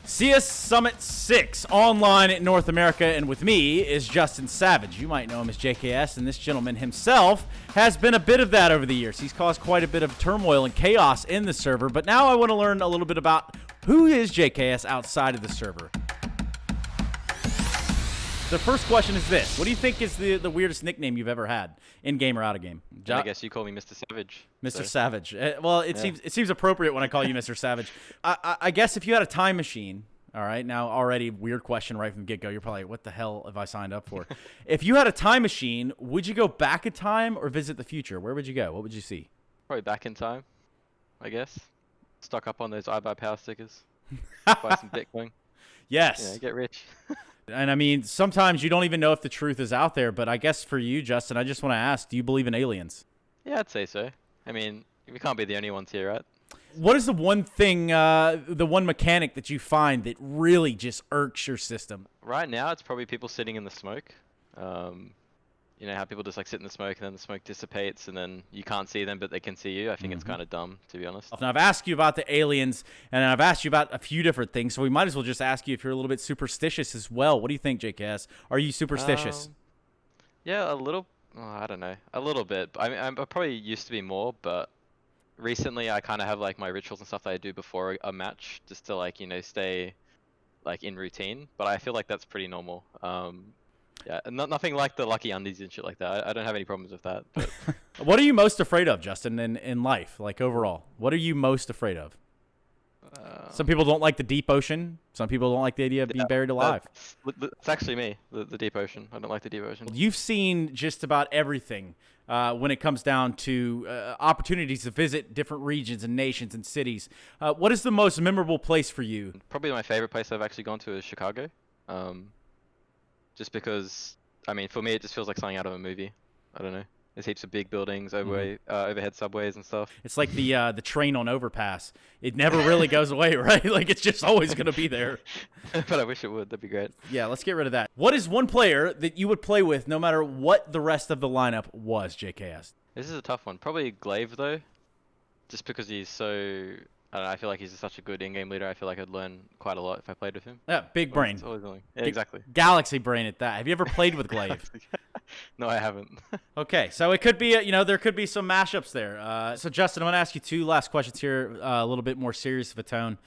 CS Summit 6 online in North America, and with me is Justin Savage. You might know him as JKS, and this gentleman himself has been a bit of that over the years. He's caused quite a bit of turmoil and chaos in the server, but now I want to learn a little bit about who is JKS outside of the server. The first question is this. What do you think is the weirdest nickname you've ever had, in-game or out-of-game? I guess you call me Mr. Savage. Mr. Savage. Well, it seems appropriate when I call you Mr. Savage. I guess if you had a time machine, all right, now already weird question right from the get-go. You're probably like, what the hell have I signed up for? If you had a time machine, would you go back in time or visit the future? Where would you go? What would you see? Probably back in time, I guess. Stock up on those iBuy power stickers. Buy some Bitcoin. Yes. Yeah, get rich. And I mean, sometimes you don't even know if the truth is out there, but I guess for you, Justin, I just want to ask, do you believe in aliens? Yeah, I'd say so. I mean, we can't be the only ones here, right? What is the one thing, the one mechanic that you find that really just irks your system? Right now, it's probably people sitting in the smoke. You know how people just like sit in the smoke and then the smoke dissipates and then you can't see them, but they can see you. I think it's kind of dumb, to be honest. Now, I've asked you about the aliens, and I've asked you about a few different things, so we might as well just ask you if you're a little bit superstitious as well. What do you think, JKS? Are you superstitious? Yeah, a little. Oh, I don't know. A little bit. I mean, I probably used to be more, but recently I kind of have like my rituals and stuff that I do before a match just to like, you know, stay like in routine. But I feel like that's pretty normal. Yeah, nothing like the lucky undies and shit like that. I don't have any problems with that. But. What are you most afraid of, Justin, in life, like overall? What are you most afraid of? Some people don't like the deep ocean. Some people don't like the idea of being buried alive. It's actually me, the deep ocean. I don't like the deep ocean. You've seen just about everything when it comes down to opportunities to visit different regions and nations and cities. What is the most memorable place for you? Probably my favorite place I've actually gone to is Chicago. Just because, I mean, for me, it just feels like something out of a movie. I don't know. There's heaps of big buildings, overhead subways and stuff. It's like the train on overpass. It never really goes away, right? Like, it's just always going to be there. But I wish it would. That'd be great. Yeah, let's get rid of that. What is one player that you would play with no matter what the rest of the lineup was, JKS? This is a tough one. Probably Glaive, though. Just because he's so... I don't know, I feel like he's such a good in-game leader. I feel like I'd learn quite a lot if I played with him. Yeah, big brain. It's always annoying. Yeah, exactly. Galaxy brain at that. Have you ever played with Glaive? No, I haven't. Okay, so it could be, you know, there could be some mashups there. So, Justin, I'm going to ask you two last questions here, a little bit more serious of a tone.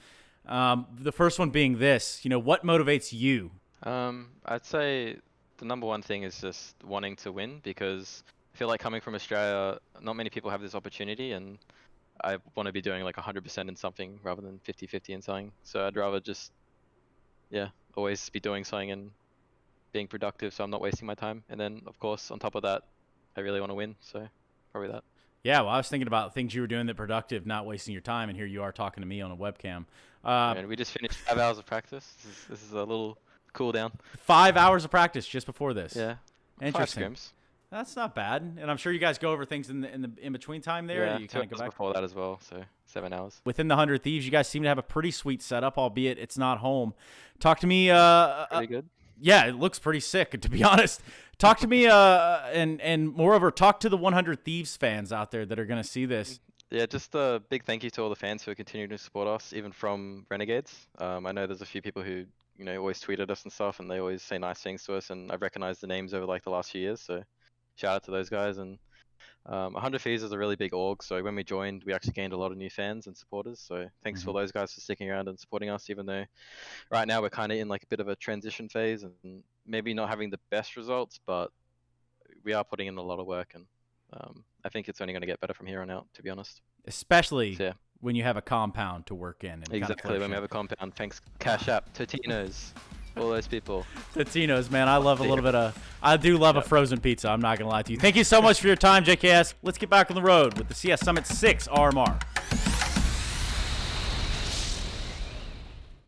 The first one being this, you know, what motivates you? I'd say the number one thing is just wanting to win, because I feel like coming from Australia, not many people have this opportunity, and I want to be doing like 100% in something rather than 50-50 in something. So I'd rather just, yeah, always be doing something and being productive so I'm not wasting my time. And then, of course, on top of that, I really want to win. So probably that. Yeah, well, I was thinking about things you were doing that productive, not wasting your time, and here you are talking to me on a webcam. And we just finished 5 hours of practice. This is a little cool down. 5 hours of practice just before this. Yeah. Interesting. 5 scrims. That's not bad, and I'm sure you guys go over things in the in between time there. Yeah, you 2 kind of go hours back before that as well, so 7 hours. Within the 100 Thieves, you guys seem to have a pretty sweet setup, albeit it's not home. Talk to me. Pretty good. Yeah, it looks pretty sick, to be honest. Talk to me, and moreover, talk to the 100 Thieves fans out there that are going to see this. Yeah, just a big thank you to all the fans who are continuing to support us, even from Renegades. I know there's a few people who, you know, always tweet at us and stuff, and they always say nice things to us, and I've recognized the names over like the last few years, so shout out to those guys. And 100 Thieves is a really big org, so when we joined, we actually gained a lot of new fans and supporters. So thanks for those guys for sticking around and supporting us, even though right now we're kind of in like a bit of a transition phase and maybe not having the best results, but we are putting in a lot of work, and I think it's only going to get better from here on out, to be honest. Especially So, yeah. when you have a compound to work in. And Exactly, when we have a compound. Thanks, Cash App, Totino's, all those people. Totino's, man. I love a little bit of, I do love a frozen pizza. I'm not going to lie to you. Thank you so much for your time, JKS. Let's get back on the road with the CS Summit 6 RMR.